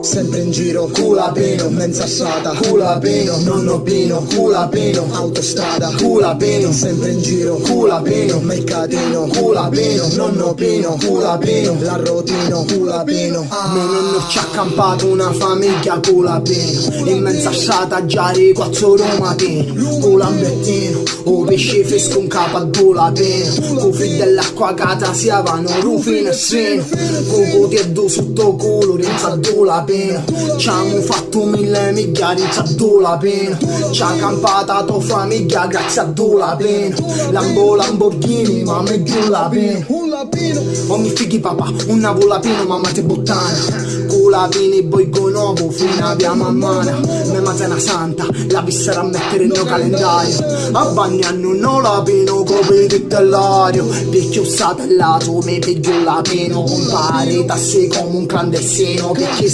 Sempre in giro, culo pieno, mezza strada, culo pieno, nonno Pino, culo pieno, autostrada, culo pieno, sempre in giro, culo pieno, mercatino, culo pieno, nonno Pino, culo pieno, l'arrotino, culo pieno. Mio nonno ci ha accampato una famiglia culo pieno, in mezza strada già riquazzo Roma pieno, culo ambettino, o pesce fresco un capo a culo pieno, con fil dell'acqua cata si avano rufino e seno, con cotierdo sotto culo, rinzaddo la pena. Ci hanno fatto 1000 miglia, rinzaddo la pena. Ci ha campata tua famiglia grazie a la pena. Lamborghini, mamma e giù la pena. Ogni fighi papà, una vola pieno, mamma te bottana. Culo pieno e boigo nuovo fino a via mammana. Me matena santa, la visserà a mettere nel calendario. A bagnano non la peno, copri tutto l'ario. Perché ho satellato, mi piglio la pena. Compare tasse come un clandestino. Perché